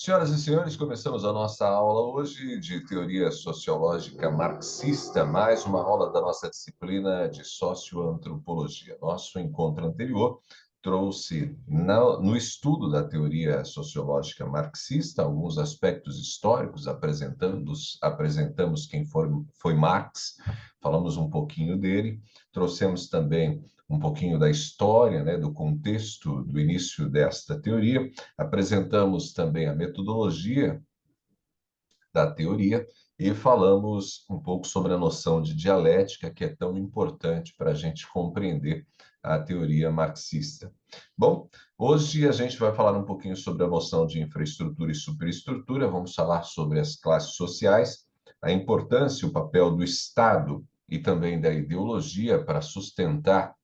Senhoras e senhores, começamos a nossa aula hoje de teoria sociológica marxista, mais uma aula da nossa disciplina de socioantropologia. Nosso encontro anterior trouxe no estudo da teoria sociológica marxista alguns aspectos históricos, apresentamos quem foi Marx, falamos um pouquinho dele, trouxemos também um pouquinho da história, né, do contexto do início desta teoria. Apresentamos também a metodologia da teoria e falamos um pouco sobre a noção de dialética, que é tão importante para a gente compreender a teoria marxista. Bom, hoje a gente vai falar um pouquinho sobre a noção de infraestrutura e superestrutura, vamos falar sobre as classes sociais, a importância e o papel do Estado e também da ideologia para sustentar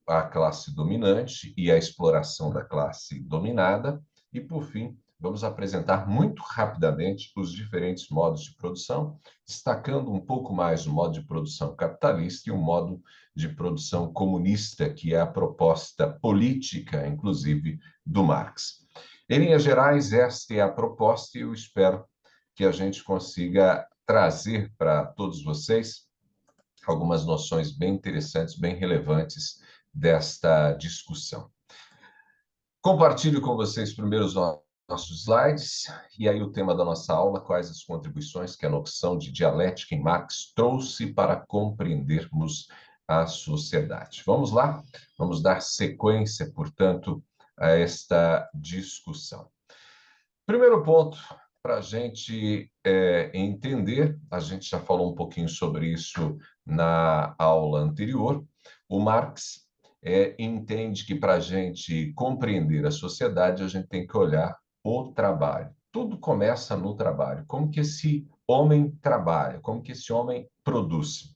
a classe dominante e a exploração da classe dominada. E, por fim, vamos apresentar muito rapidamente os diferentes modos de produção, destacando um pouco mais o modo de produção capitalista e o modo de produção comunista, que é a proposta política, inclusive, do Marx. Em linhas gerais, esta é a proposta e eu espero que a gente consiga trazer para todos vocês algumas noções bem interessantes, bem relevantes desta discussão. Compartilho com vocês primeiro os nossos slides, e aí o tema da nossa aula, quais as contribuições que a noção de dialética em Marx trouxe para compreendermos a sociedade. Vamos lá? Vamos dar sequência, portanto, a esta discussão. Primeiro ponto para a gente entender, a gente já falou um pouquinho sobre isso na aula anterior, o Marx entende que para a gente compreender a sociedade, a gente tem que olhar o trabalho. Tudo começa no trabalho. Como que esse homem trabalha? Como que esse homem produz?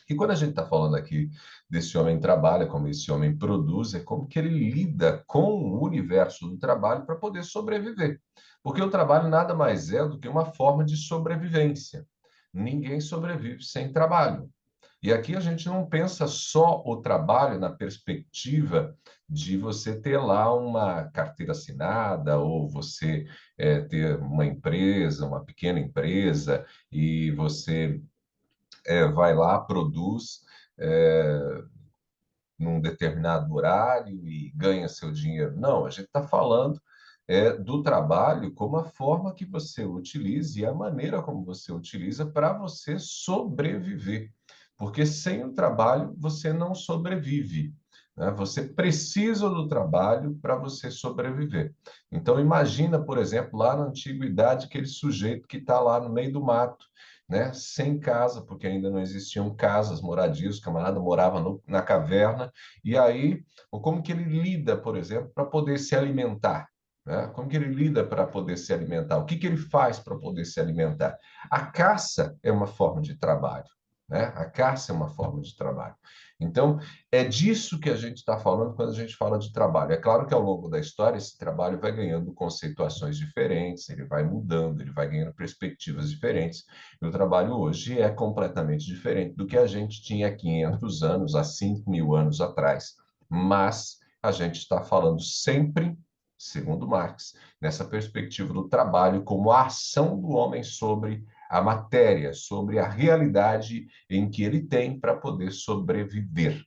E quando a gente está falando aqui desse homem trabalha, como esse homem produz, é como que ele lida com o universo do trabalho para poder sobreviver. Porque o trabalho nada mais é do que uma forma de sobrevivência. Ninguém sobrevive sem trabalho. E aqui a gente não pensa só o trabalho na perspectiva de você ter lá uma carteira assinada ou você ter uma empresa, uma pequena empresa, e você vai lá, produz num determinado horário e ganha seu dinheiro. Não, a gente está falando do trabalho como a forma que você utiliza e a maneira como você utiliza para você sobreviver. Porque sem o trabalho você não sobrevive, né? Você precisa do trabalho para você sobreviver. Então imagina, por exemplo, lá na antiguidade, aquele sujeito que está lá no meio do mato, né, sem casa, porque ainda não existiam casas, moradias, o camarada morava na caverna, e aí, como que ele lida, por exemplo, para poder se alimentar? Né? Como que ele lida para poder se alimentar? O que que ele faz para poder se alimentar? A caça é uma forma de trabalho, né? A caça é uma forma de trabalho. Então, é disso que a gente está falando quando a gente fala de trabalho. É claro que ao longo da história esse trabalho vai ganhando conceituações diferentes, ele vai mudando, ele vai ganhando perspectivas diferentes. E o trabalho hoje é completamente diferente do que a gente tinha há 500 anos, há 5.000 anos atrás. Mas a gente está falando sempre, segundo Marx, nessa perspectiva do trabalho como a ação do homem sobre a matéria, sobre a realidade em que ele tem para poder sobreviver.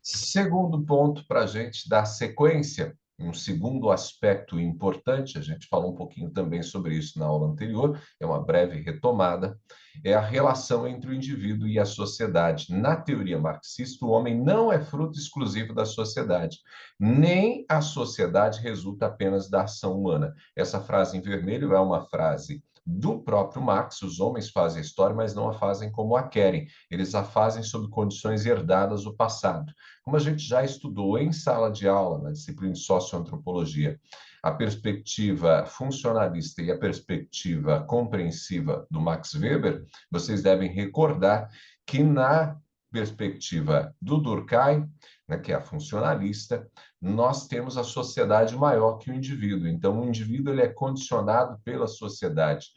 Segundo ponto para a gente dar sequência, um segundo aspecto importante, a gente falou um pouquinho também sobre isso na aula anterior, é uma breve retomada, é a relação entre o indivíduo e a sociedade. Na teoria marxista, o homem não é fruto exclusivo da sociedade, nem a sociedade resulta apenas da ação humana. Essa frase em vermelho é uma frase do próprio Marx: os homens fazem a história, mas não a fazem como a querem, eles a fazem sob condições herdadas do passado. Como a gente já estudou em sala de aula, na disciplina de socioantropologia, a perspectiva funcionalista e a perspectiva compreensiva do Max Weber, vocês devem recordar que na perspectiva do Durkheim, né, que é a funcionalista, nós temos a sociedade maior que o indivíduo. Então, o indivíduo ele é condicionado pela sociedade.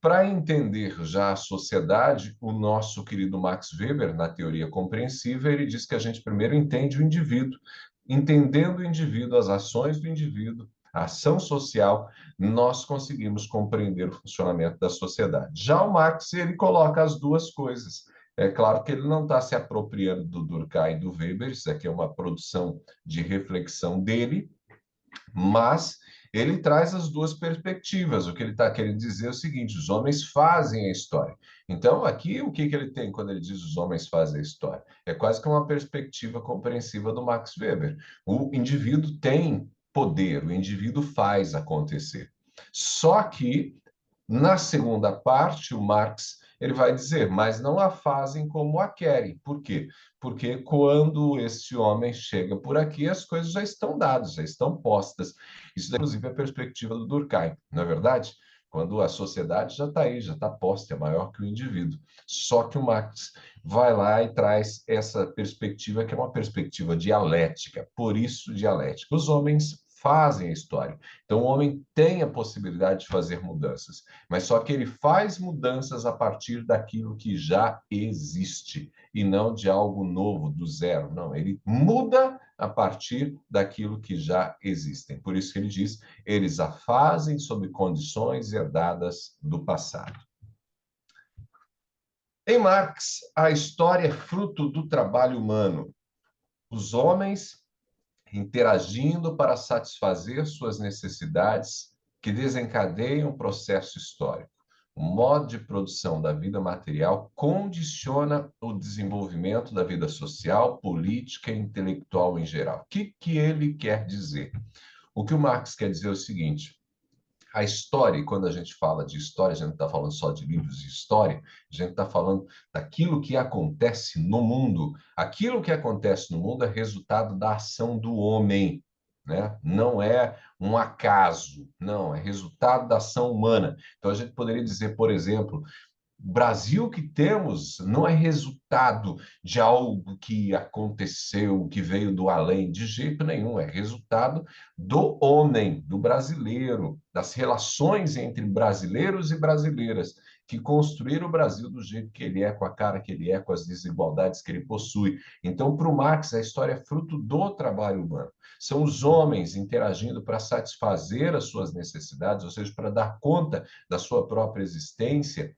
Para entender já a sociedade, o nosso querido Max Weber, na teoria compreensiva, ele diz que a gente primeiro entende o indivíduo. Entendendo o indivíduo, as ações do indivíduo, a ação social, nós conseguimos compreender o funcionamento da sociedade. Já o Marx, ele coloca as duas coisas. É claro que ele não está se apropriando do Durkheim e do Weber, isso aqui é uma produção de reflexão dele, mas ele traz as duas perspectivas. O que ele está querendo dizer é o seguinte: os homens fazem a história. Então, aqui, o que ele tem quando ele diz os homens fazem a história? É quase que uma perspectiva compreensiva do Max Weber. O indivíduo tem poder, o indivíduo faz acontecer. Só que na segunda parte, o Marx ele vai dizer, mas não a fazem como a querem. Por quê? Porque quando esse homem chega por aqui, as coisas já estão dadas, já estão postas. Isso, inclusive, é a perspectiva do Durkheim, não é verdade? Quando a sociedade já está aí, já está posta, é maior que o indivíduo. Só que o Marx vai lá e traz essa perspectiva, que é uma perspectiva dialética, por isso dialética. Os homens fazem a história. Então, o homem tem a possibilidade de fazer mudanças, mas só que ele faz mudanças a partir daquilo que já existe e não de algo novo, do zero. Não, ele muda a partir daquilo que já existem. Por isso que ele diz, eles a fazem sob condições herdadas do passado. Em Marx, a história é fruto do trabalho humano. Os homens interagindo para satisfazer suas necessidades que desencadeiam o processo histórico. O modo de produção da vida material condiciona o desenvolvimento da vida social, política e intelectual em geral. O que ele quer dizer? O que o Marx quer dizer é o seguinte: a história, e quando a gente fala de história, a gente não está falando só de livros de história, a gente está falando daquilo que acontece no mundo. Aquilo que acontece no mundo é resultado da ação do homem, né? Não é um acaso, não, é resultado da ação humana. Então a gente poderia dizer, por exemplo, Brasil que temos não é resultado de algo que aconteceu, que veio do além, de jeito nenhum. É resultado do homem, do brasileiro, das relações entre brasileiros e brasileiras, que construíram o Brasil do jeito que ele é, com a cara que ele é, com as desigualdades que ele possui. Então, para o Marx, a história é fruto do trabalho humano. São os homens interagindo para satisfazer as suas necessidades, ou seja, para dar conta da sua própria existência,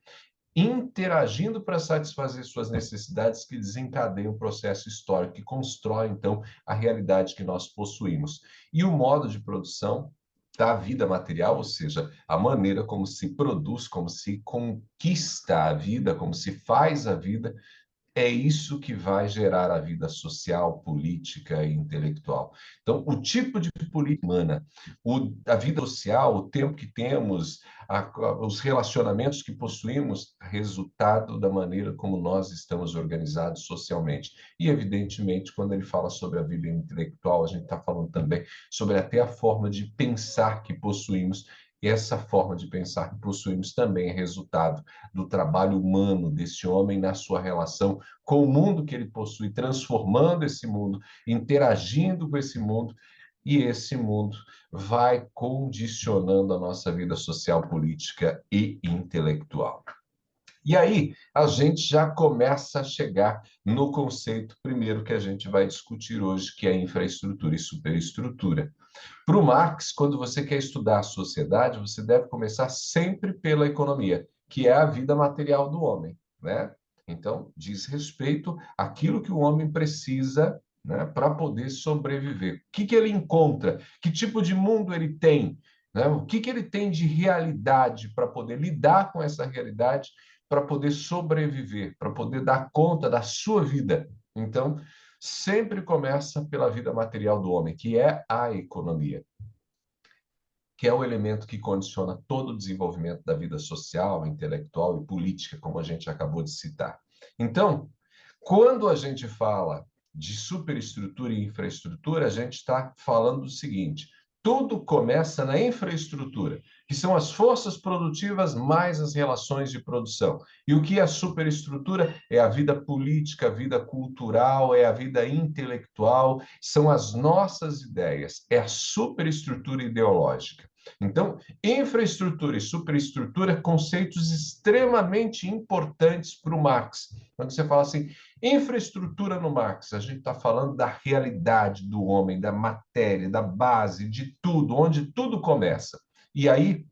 interagindo para satisfazer suas necessidades que desencadeiam o processo histórico, que constrói, então, a realidade que nós possuímos. E o modo de produção da vida material, ou seja, a maneira como se produz, como se conquista a vida, como se faz a vida, é isso que vai gerar a vida social, política e intelectual. Então, o tipo de política humana, a vida social, o tempo que temos, os relacionamentos que possuímos, resultado da maneira como nós estamos organizados socialmente. E, evidentemente, quando ele fala sobre a vida intelectual, a gente está falando também sobre até a forma de pensar que possuímos. E essa forma de pensar que possuímos também é resultado do trabalho humano desse homem na sua relação com o mundo que ele possui, transformando esse mundo, interagindo com esse mundo, e esse mundo vai condicionando a nossa vida social, política e intelectual. E aí, a gente já começa a chegar no conceito primeiro que a gente vai discutir hoje, que é infraestrutura e superestrutura. Para o Marx, quando você quer estudar a sociedade, você deve começar sempre pela economia, que é a vida material do homem, né? Então, diz respeito àquilo que o homem precisa, né, para poder sobreviver. O que ele encontra? Que tipo de mundo ele tem? Né? O que ele tem de realidade para poder lidar com essa realidade, para poder sobreviver, para poder dar conta da sua vida? Então, sempre começa pela vida material do homem, que é a economia, que é o elemento que condiciona todo o desenvolvimento da vida social, intelectual e política, como a gente acabou de citar. Então, quando a gente fala de superestrutura e infraestrutura, a gente está falando do seguinte: tudo começa na infraestrutura, que são as forças produtivas mais as relações de produção. E o que é a superestrutura? É a vida política, a vida cultural, é a vida intelectual, são as nossas ideias, é a superestrutura ideológica. Então, infraestrutura e superestrutura, conceitos extremamente importantes para o Marx. Quando você fala assim, infraestrutura no Marx, a gente está falando da realidade do homem, da matéria, da base, de tudo, onde tudo começa. E aí,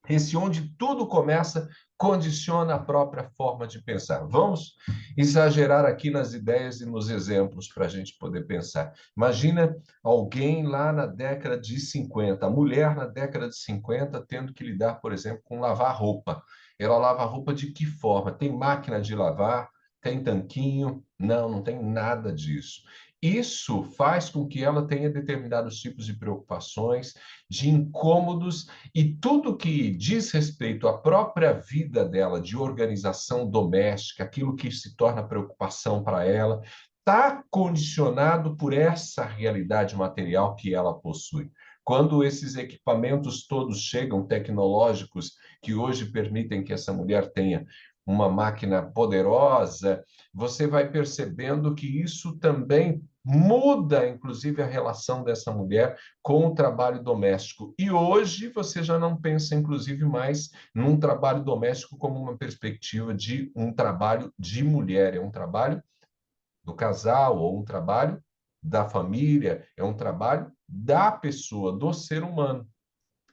esse onde tudo começa condiciona a própria forma de pensar. Vamos exagerar aqui nas ideias e nos exemplos para a gente poder pensar. Imagina alguém lá na década de 50, a mulher na década de 50 tendo que lidar, por exemplo, com lavar roupa. Ela lava roupa de que forma? Tem máquina de lavar? Tem tanquinho? Não, não tem nada disso. Isso faz com que ela tenha determinados tipos de preocupações, de incômodos, e tudo que diz respeito à própria vida dela, de organização doméstica, aquilo que se torna preocupação para ela, está condicionado por essa realidade material que ela possui. Quando esses equipamentos todos chegam, tecnológicos, que hoje permitem que essa mulher tenha uma máquina poderosa, você vai percebendo que isso também muda, inclusive, a relação dessa mulher com o trabalho doméstico. E hoje você já não pensa, inclusive, mais num trabalho doméstico como uma perspectiva de um trabalho de mulher, é um trabalho do casal ou um trabalho da família, é um trabalho da pessoa, do ser humano,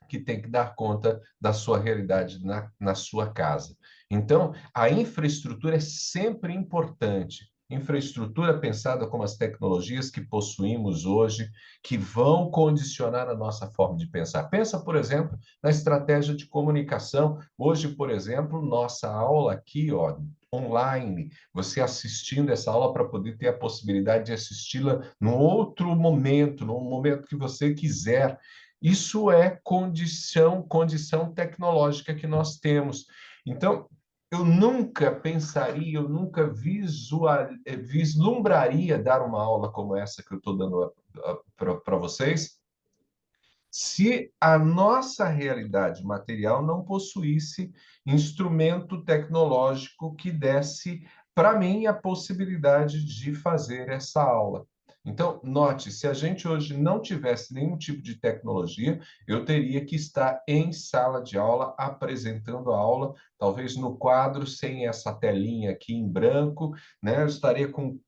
que tem que dar conta da sua realidade na sua casa. Então, a infraestrutura é sempre importante. Infraestrutura pensada como as tecnologias que possuímos hoje, que vão condicionar a nossa forma de pensar. Pensa, por exemplo, na estratégia de comunicação. Hoje, por exemplo, nossa aula aqui, ó, online, você assistindo essa aula para poder ter a possibilidade de assisti-la num outro momento, num momento que você quiser. Isso é condição tecnológica que nós temos. Então, eu nunca pensaria, eu nunca vislumbraria dar uma aula como essa que eu estou dando para vocês, se a nossa realidade material não possuísse instrumento tecnológico que desse para mim a possibilidade de fazer essa aula. Então, note, se a gente hoje não tivesse nenhum tipo de tecnologia, eu teria que estar em sala de aula apresentando a aula, talvez no quadro sem essa telinha aqui em branco, né? Eu estaria com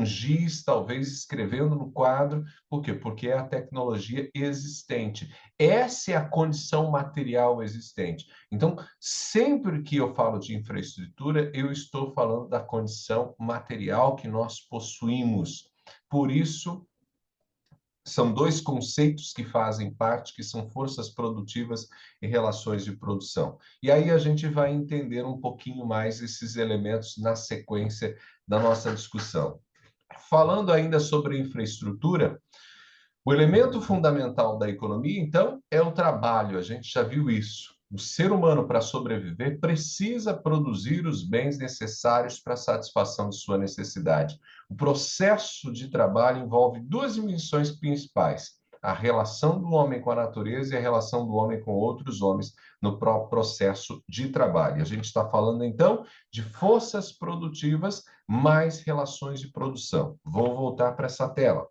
giz, talvez escrevendo no quadro. Por quê? Porque é a tecnologia existente. Essa é a condição material existente. Então, sempre que eu falo de infraestrutura, eu estou falando da condição material que nós possuímos. Por isso, são dois conceitos que fazem parte, que são forças produtivas e relações de produção. E aí a gente vai entender um pouquinho mais esses elementos na sequência da nossa discussão. Falando ainda sobre infraestrutura, o elemento fundamental da economia, então, é o trabalho. A gente já viu isso. O ser humano, para sobreviver, precisa produzir os bens necessários para a satisfação de sua necessidade. O processo de trabalho envolve duas dimensões principais: a relação do homem com a natureza e a relação do homem com outros homens no próprio processo de trabalho. A gente está falando, então, de forças produtivas mais relações de produção. Vou voltar para essa tela.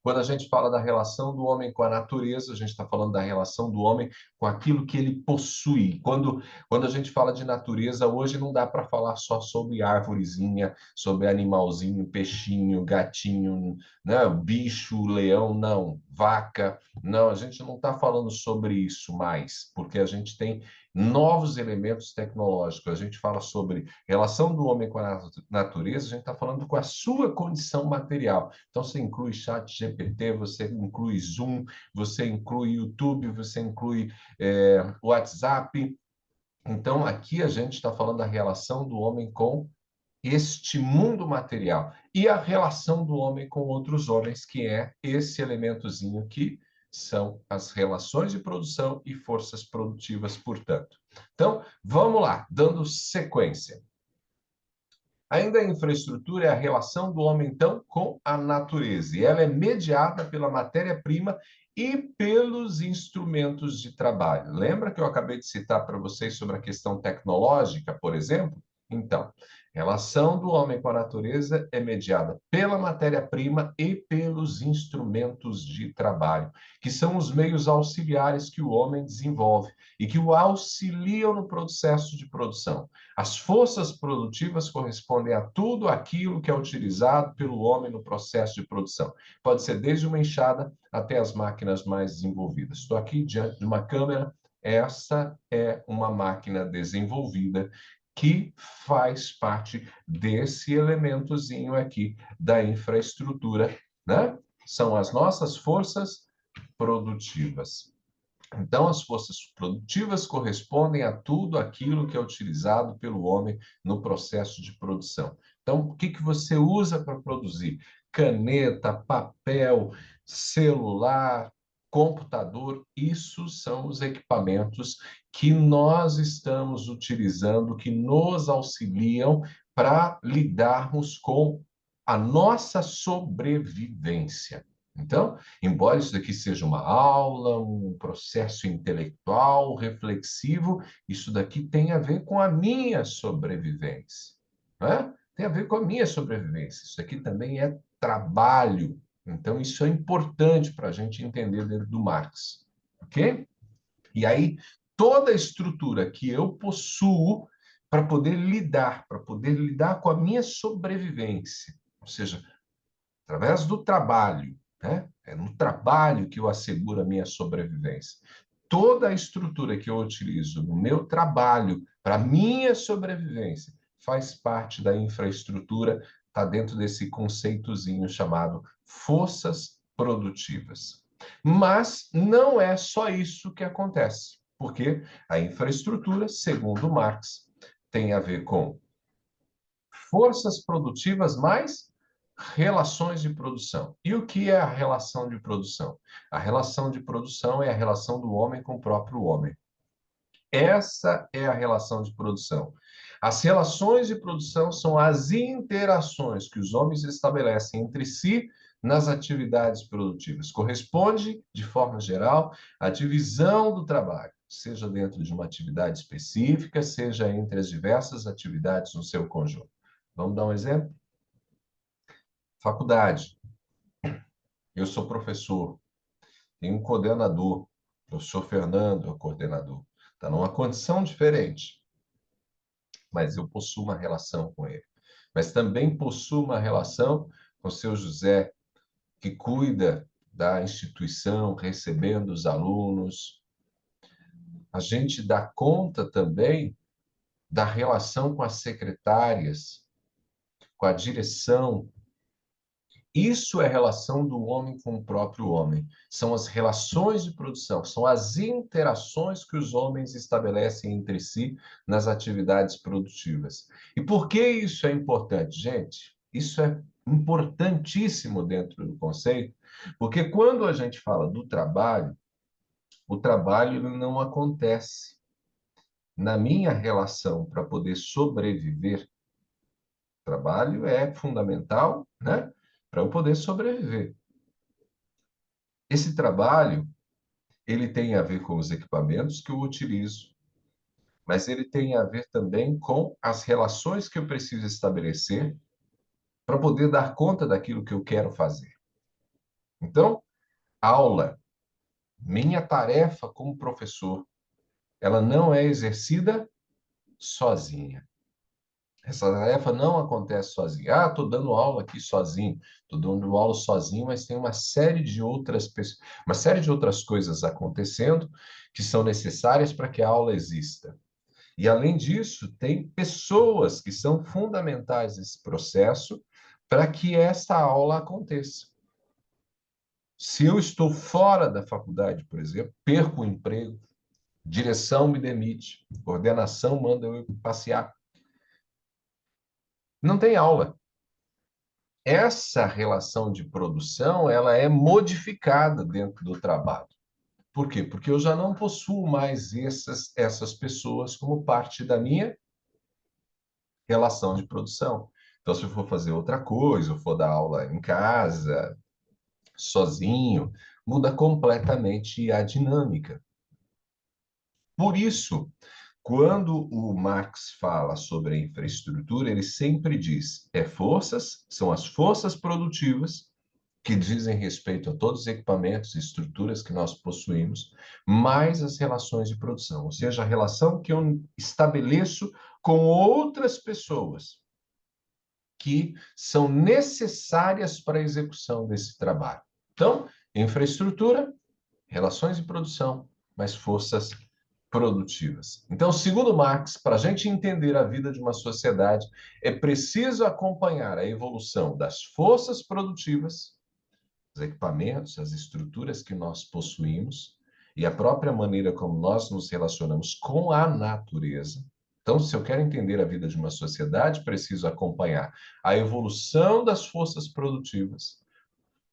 Quando a gente fala da relação do homem com a natureza, a gente está falando da relação do homem com aquilo que ele possui. Quando a gente fala de natureza, hoje não dá para falar só sobre árvorezinha, sobre animalzinho, peixinho, gatinho, né? Bicho, leão, não, vaca. Não, a gente não está falando sobre isso mais, porque a gente tem novos elementos tecnológicos. A gente fala sobre relação do homem com a natureza, a gente está falando com a sua condição material. Então, você inclui chat GPT, você inclui Zoom, você inclui YouTube, você inclui WhatsApp. Então, aqui a gente está falando da relação do homem com este mundo material e a relação do homem com outros homens, que é esse elementozinho que são as relações de produção e forças produtivas, portanto. Então, vamos lá, dando sequência. Ainda a infraestrutura é a relação do homem, então, com a natureza, e ela é mediada pela matéria-prima e pelos instrumentos de trabalho. Lembra que eu acabei de citar para vocês sobre a questão tecnológica, por exemplo? Então, Relação do homem com a natureza é mediada pela matéria-prima e pelos instrumentos de trabalho, que são os meios auxiliares que o homem desenvolve e que o auxiliam no processo de produção. As forças produtivas correspondem a tudo aquilo que é utilizado pelo homem no processo de produção. Pode ser desde uma enxada até as máquinas mais desenvolvidas. Estou aqui diante de uma câmera. Essa é uma máquina desenvolvida que faz parte desse elementozinho aqui da infraestrutura, né? São as nossas forças produtivas. Então, as forças produtivas correspondem a tudo aquilo que é utilizado pelo homem no processo de produção. Então, o que que você usa para produzir? Caneta, papel, celular, computador, isso são os equipamentos que nós estamos utilizando, que nos auxiliam para lidarmos com a nossa sobrevivência. Então, embora isso daqui seja uma aula, um processo intelectual, reflexivo, isso daqui tem a ver com a minha sobrevivência, né? Tem a ver com a minha sobrevivência. Isso aqui também é trabalho. Então, isso é importante para a gente entender dentro do Marx, ok? E aí, toda a estrutura que eu possuo para poder lidar com a minha sobrevivência, ou seja, através do trabalho, né? É no trabalho que eu asseguro a minha sobrevivência. Toda a estrutura que eu utilizo no meu trabalho para minha sobrevivência faz parte da infraestrutura, está dentro desse conceitozinho chamado forças produtivas. Mas não é só isso que acontece, porque a infraestrutura, segundo Marx, tem a ver com forças produtivas mais relações de produção. E o que é a relação de produção? A relação de produção é a relação do homem com o próprio homem. Essa é a relação de produção. As relações de produção são as interações que os homens estabelecem entre si nas atividades produtivas. Corresponde, de forma geral, à divisão do trabalho, seja dentro de uma atividade específica, seja entre as diversas atividades no seu conjunto. Vamos dar um exemplo? Faculdade. Eu sou professor, tenho um coordenador, professor Fernando é o coordenador. Está numa condição diferente, mas eu possuo uma relação com ele. Mas também possuo uma relação com o seu José, que cuida da instituição, recebendo os alunos. A gente dá conta também da relação com as secretárias, com a direção. Isso é relação do homem com o próprio homem. São as relações de produção, são as interações que os homens estabelecem entre si nas atividades produtivas. E por que isso é importante, gente? Isso é importantíssimo dentro do conceito, porque quando a gente fala do trabalho, o trabalho ele não acontece. Na minha relação para poder sobreviver, o trabalho é fundamental, né? Para eu poder sobreviver. Esse trabalho, ele tem a ver com os equipamentos que eu utilizo, mas ele tem a ver também com as relações que eu preciso estabelecer para poder dar conta daquilo que eu quero fazer. Então, aula, minha tarefa como professor, ela não é exercida sozinha. Essa tarefa não acontece sozinha. Ah, estou dando aula aqui sozinho, estou dando aula sozinho, mas tem uma série de outras pessoas, uma série de outras coisas acontecendo que são necessárias para que a aula exista. E além disso, tem pessoas que são fundamentais nesse processo para que essa aula aconteça. Se eu estou fora da faculdade, por exemplo, perco o emprego, direção me demite, coordenação manda eu passear, não tem aula. Essa relação de produção, ela é modificada dentro do trabalho. Por quê? Porque eu já não possuo mais essas pessoas como parte da minha relação de produção. Então, se eu for fazer outra coisa, eu for dar aula em casa, sozinho, muda completamente a dinâmica. Por isso, Quando o Marx fala sobre a infraestrutura, ele sempre diz, são as forças produtivas que dizem respeito a todos os equipamentos e estruturas que nós possuímos, mais as relações de produção, ou seja, a relação que eu estabeleço com outras pessoas que são necessárias para a execução desse trabalho. Então, infraestrutura, relações de produção, mais forças produtivas. Então, segundo Marx, para a gente entender a vida de uma sociedade, é preciso acompanhar a evolução das forças produtivas, os equipamentos, as estruturas que nós possuímos e a própria maneira como nós nos relacionamos com a natureza. Então, se eu quero entender a vida de uma sociedade, preciso acompanhar a evolução das forças produtivas.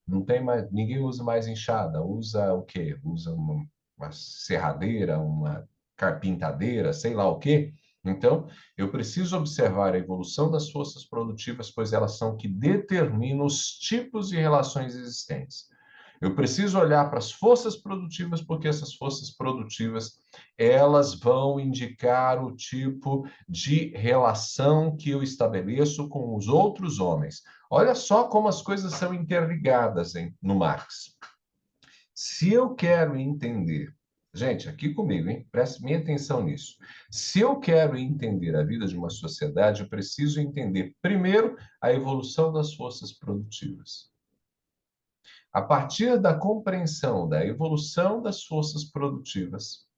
Não tem mais, ninguém usa mais enxada, usa o quê? Usa uma serradeira, uma carpintadeira, sei lá o quê. Então, eu preciso observar a evolução das forças produtivas, pois elas são que determinam os tipos de relações existentes. Eu preciso olhar para as forças produtivas, porque essas forças produtivas, elas vão indicar o tipo de relação que eu estabeleço com os outros homens. Olha só como as coisas são interligadas no Marx. Se eu quero entender, gente, aqui comigo, hein? Preste minha atenção nisso. Se eu quero entender a vida de uma sociedade, eu preciso entender, primeiro, a evolução das forças produtivas. A partir da compreensão da evolução das forças produtivas,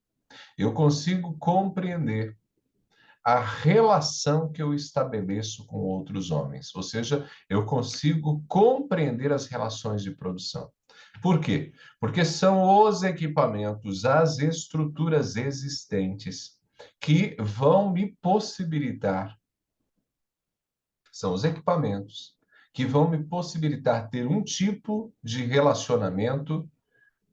eu consigo compreender a relação que eu estabeleço com outros homens, ou seja, eu consigo compreender as relações de produção. Por quê? Porque são os equipamentos, as estruturas existentes que vão me possibilitar, são os equipamentos que vão me possibilitar ter um tipo de relacionamento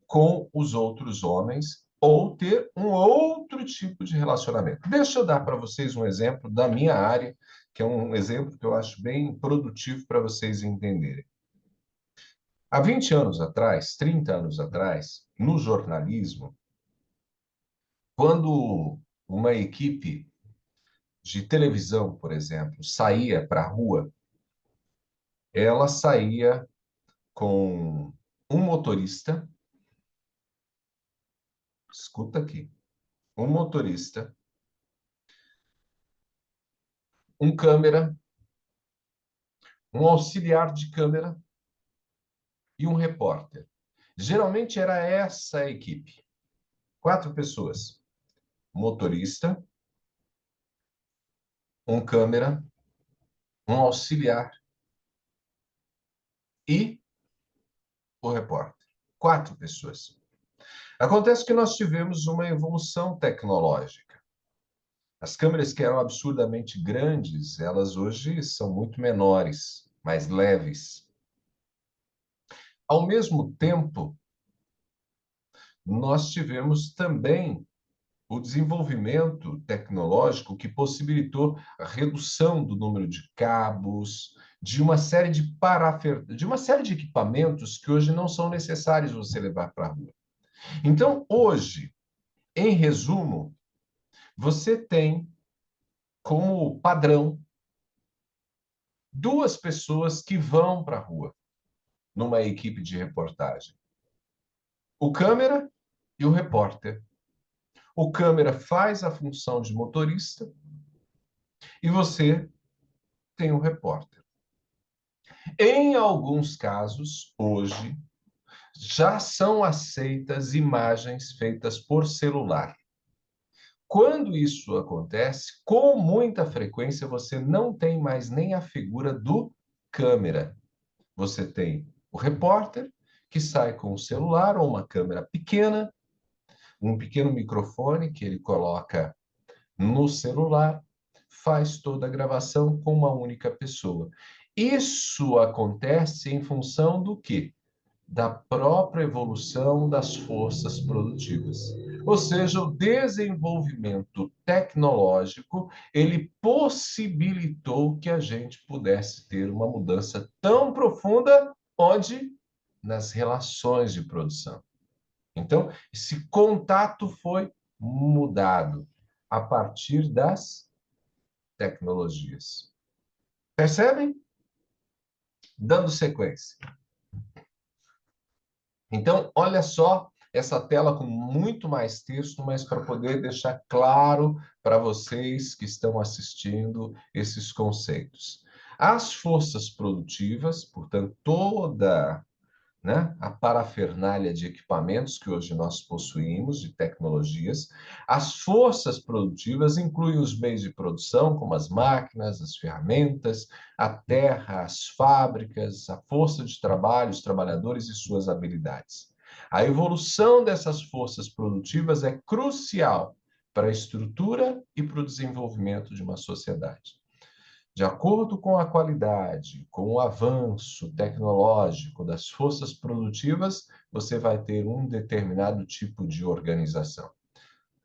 com os outros homens ou ter um outro tipo de relacionamento. Deixa eu dar para vocês um exemplo da minha área, que é um exemplo que eu acho bem produtivo para vocês entenderem. Há 20 anos atrás, 30 anos atrás, no jornalismo, quando uma equipe de televisão, por exemplo, saía para a rua, ela saía com um motorista, escuta aqui, um motorista, um câmera, um auxiliar de câmera e um repórter. Geralmente era essa a equipe. 4 pessoas. Motorista, um câmera, um auxiliar e o repórter. 4 pessoas. Acontece que nós tivemos uma evolução tecnológica. As câmeras que eram absurdamente grandes, elas hoje são muito menores, mais leves. Ao mesmo tempo, nós tivemos também o desenvolvimento tecnológico que possibilitou a redução do número de cabos, de uma série de uma série de equipamentos que hoje não são necessários você levar para a rua. Então, hoje, em resumo, você tem como padrão 2 pessoas que vão para a rua numa equipe de reportagem. O câmera e o repórter. O câmera faz a função de motorista e você tem o repórter. Em alguns casos, hoje, já são aceitas imagens feitas por celular. Quando isso acontece, com muita frequência, você não tem mais nem a figura do câmera. Você tem o repórter, que sai com o celular ou uma câmera pequena, um pequeno microfone que ele coloca no celular, faz toda a gravação com uma única pessoa. Isso acontece em função do quê? Da própria evolução das forças produtivas. Ou seja, o desenvolvimento tecnológico, ele possibilitou que a gente pudesse ter uma mudança tão profunda onde nas relações de produção. Então, esse contato foi mudado. a partir das tecnologias. Percebem? Dando sequência. Então, olha só essa tela com muito mais texto, mas para poder deixar claro para vocês que estão assistindo esses conceitos. As forças produtivas, portanto, toda, né, a parafernália de equipamentos que hoje nós possuímos, de tecnologias. As forças produtivas incluem os meios de produção, como as máquinas, as ferramentas, a terra, as fábricas, a força de trabalho, os trabalhadores e suas habilidades. A evolução dessas forças produtivas é crucial para a estrutura e para o desenvolvimento de uma sociedade. De acordo com a qualidade, com o avanço tecnológico das forças produtivas, você vai ter um determinado tipo de organização.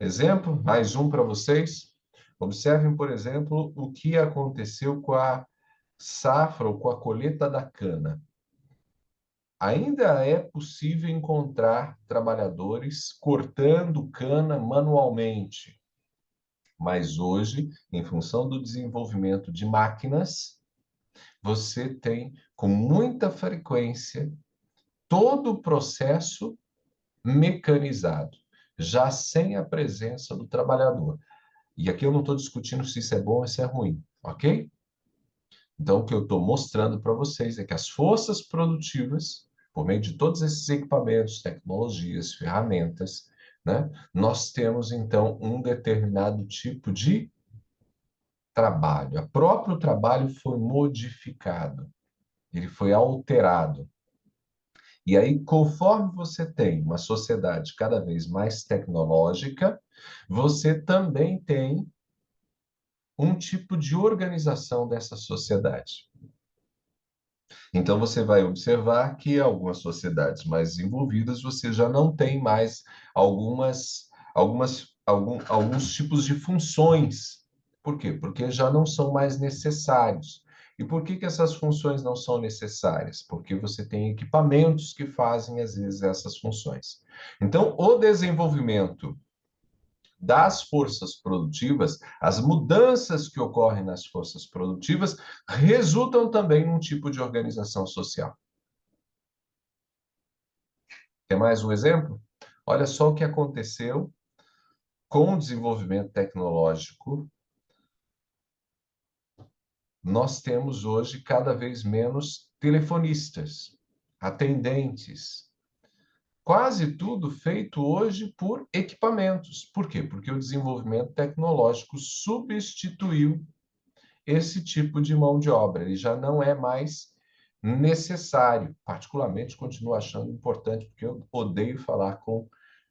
Exemplo, mais um para vocês. Observem, por exemplo, o que aconteceu com a safra ou com a colheita da cana. Ainda é possível encontrar trabalhadores cortando cana manualmente. Mas hoje, em função do desenvolvimento de máquinas, você tem com muita frequência todo o processo mecanizado, já sem a presença do trabalhador. E aqui eu não estou discutindo se isso é bom ou se é ruim, ok? Então, o que eu estou mostrando para vocês é que as forças produtivas, por meio de todos esses equipamentos, tecnologias, ferramentas, né, nós temos, então, um determinado tipo de trabalho. O próprio trabalho foi modificado. Ele foi alterado. E aí, conforme você tem uma sociedade cada vez mais tecnológica, você também tem um tipo de organização dessa sociedade. Então, você vai observar que algumas sociedades mais desenvolvidas, você já não tem mais alguns tipos de funções. Por quê? Porque já não são mais necessários. E por que essas funções não são necessárias? Porque você tem equipamentos que fazem, às vezes, essas funções. Então, o desenvolvimento das forças produtivas, as mudanças que ocorrem nas forças produtivas, resultam também num tipo de organização social. Quer mais um exemplo? Olha só o que aconteceu com o desenvolvimento tecnológico. Nós temos hoje cada vez menos telefonistas, atendentes, quase tudo feito hoje por equipamentos. Por quê? Porque o desenvolvimento tecnológico substituiu esse tipo de mão de obra. Ele já não é mais necessário. Particularmente, continuo achando importante, porque eu odeio falar com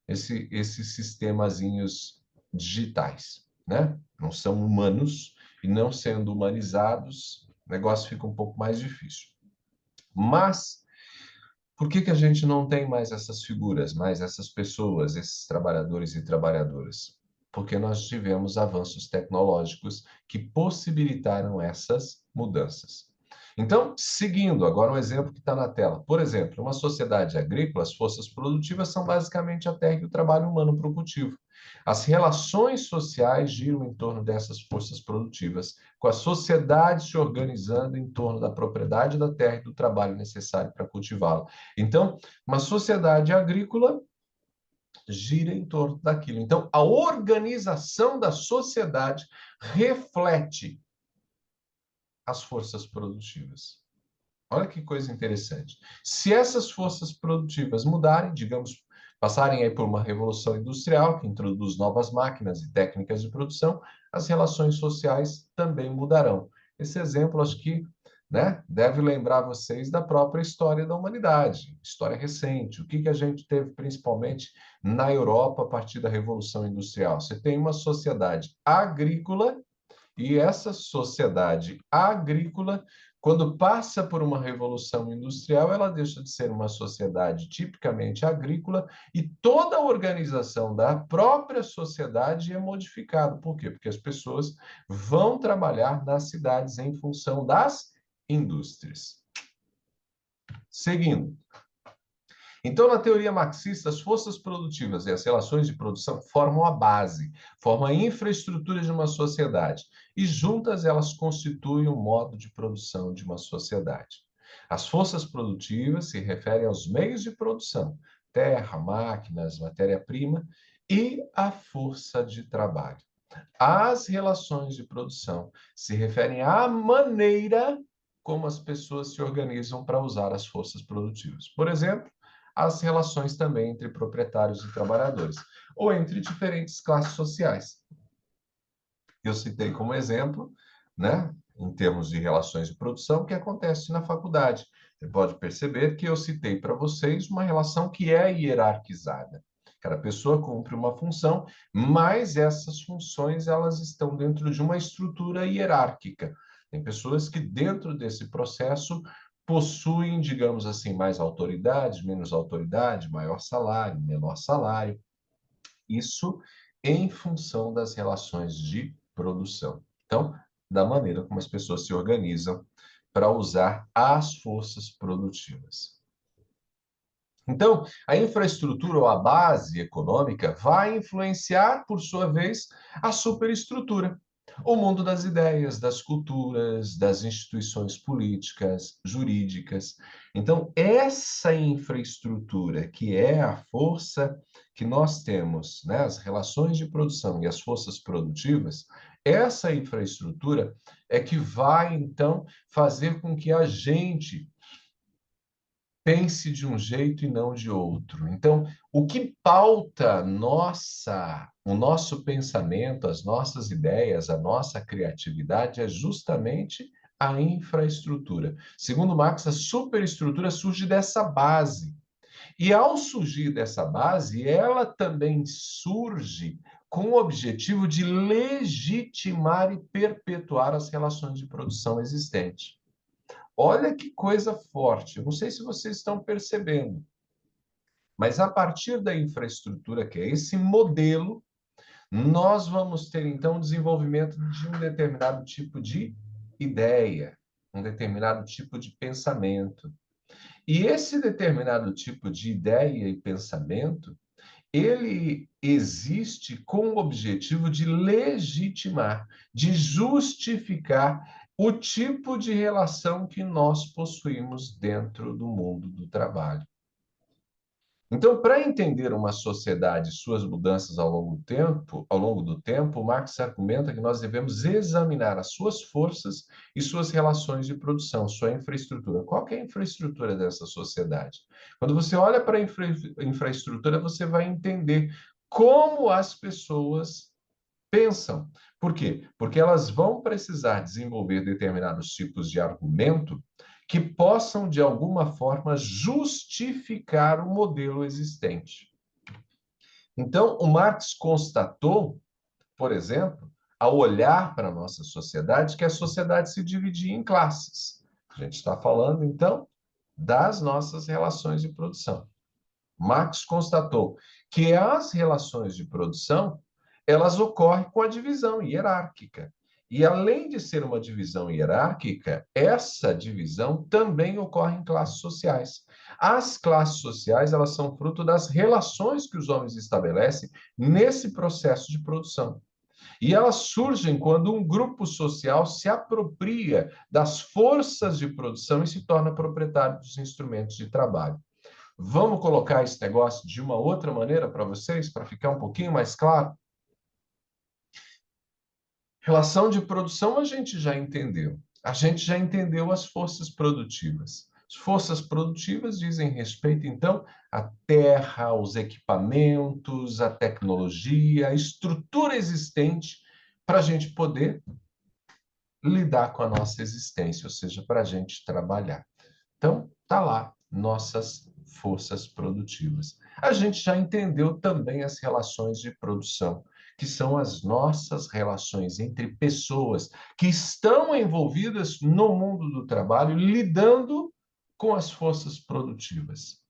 esses sistemazinhos digitais, né? Não são humanos, e não sendo humanizados, o negócio fica um pouco mais difícil. Mas por que a gente não tem mais essas figuras, mais essas pessoas, esses trabalhadores e trabalhadoras? Porque nós tivemos avanços tecnológicos que possibilitaram essas mudanças. Então, seguindo agora um exemplo que está na tela. Por exemplo, uma sociedade agrícola, as forças produtivas são basicamente a terra e o trabalho humano para o cultivo. As relações sociais giram em torno dessas forças produtivas, com a sociedade se organizando em torno da propriedade da terra e do trabalho necessário para cultivá-la. Então, uma sociedade agrícola gira em torno daquilo. Então, a organização da sociedade reflete as forças produtivas. Olha que coisa interessante. Se essas forças produtivas mudarem, digamos, passarem aí por uma revolução industrial que introduz novas máquinas e técnicas de produção, as relações sociais também mudarão. Esse exemplo, acho que, né, deve lembrar vocês da própria história da humanidade, história recente. O que a gente teve principalmente na Europa a partir da Revolução Industrial? Você tem uma sociedade agrícola e essa sociedade agrícola, quando passa por uma revolução industrial, ela deixa de ser uma sociedade tipicamente agrícola e toda a organização da própria sociedade é modificada. Por quê? Porque as pessoas vão trabalhar nas cidades em função das indústrias. Seguindo. Então, na teoria marxista, as forças produtivas e as relações de produção formam a base, formam a infraestrutura de uma sociedade, e juntas elas constituem o modo de produção de uma sociedade. As forças produtivas se referem aos meios de produção, terra, máquinas, matéria-prima, e a força de trabalho. As relações de produção se referem à maneira como as pessoas se organizam para usar as forças produtivas. Por exemplo, as relações também entre proprietários e trabalhadores, ou entre diferentes classes sociais. Eu citei como exemplo, né, em termos de relações de produção, o que acontece na faculdade. Você pode perceber que eu citei para vocês uma relação que é hierarquizada. Cada pessoa cumpre uma função, mas essas funções elas estão dentro de uma estrutura hierárquica. Tem pessoas que dentro desse processo possuem, digamos assim, mais autoridade, menos autoridade, maior salário, menor salário. Isso em função das relações de produção. Então, da maneira como as pessoas se organizam para usar as forças produtivas. Então, a infraestrutura ou a base econômica vai influenciar, por sua vez, a superestrutura, o mundo das ideias, das culturas, das instituições políticas, jurídicas. Então, essa infraestrutura, que é a força que nós temos, né, as relações de produção e as forças produtivas, essa infraestrutura é que vai, então, fazer com que a gente pense de um jeito e não de outro. Então, o que pauta o nosso pensamento, as nossas ideias, a nossa criatividade é justamente a infraestrutura. Segundo Marx, a superestrutura surge dessa base. E ao surgir dessa base, ela também surge com o objetivo de legitimar e perpetuar as relações de produção existentes. Olha que coisa forte. Eu não sei se vocês estão percebendo, mas a partir da infraestrutura, que é esse modelo, nós vamos ter então o desenvolvimento de um determinado tipo de ideia, um determinado tipo de pensamento. E esse determinado tipo de ideia e pensamento, ele existe com o objetivo de legitimar, de justificar o tipo de relação que nós possuímos dentro do mundo do trabalho. Então, para entender uma sociedade e suas mudanças ao longo do tempo, Marx argumenta que nós devemos examinar as suas forças e suas relações de produção, sua infraestrutura. Qual que é a infraestrutura dessa sociedade? Quando você olha para a infraestrutura, você vai entender como as pessoas pensam. Por quê? Porque elas vão precisar desenvolver determinados tipos de argumento que possam, de alguma forma, justificar o modelo existente. Então, o Marx constatou, por exemplo, ao olhar para a nossa sociedade, que a sociedade se dividia em classes. A gente está falando, então, das nossas relações de produção. Marx constatou que as relações de produção elas ocorrem com a divisão hierárquica. E além de ser uma divisão hierárquica, essa divisão também ocorre em classes sociais. As classes sociais, elas são fruto das relações que os homens estabelecem nesse processo de produção. E elas surgem quando um grupo social se apropria das forças de produção e se torna proprietário dos instrumentos de trabalho. Vamos colocar esse negócio de uma outra maneira para vocês, para ficar um pouquinho mais claro? Relação de produção a gente já entendeu. A gente já entendeu as forças produtivas. As forças produtivas dizem respeito, então, à terra, aos equipamentos, à tecnologia, à estrutura existente para a gente poder lidar com a nossa existência, ou seja, para a gente trabalhar. Então, tá lá nossas forças produtivas. A gente já entendeu também as relações de produção, que são as nossas relações entre pessoas que estão envolvidas no mundo do trabalho, lidando com as forças produtivas.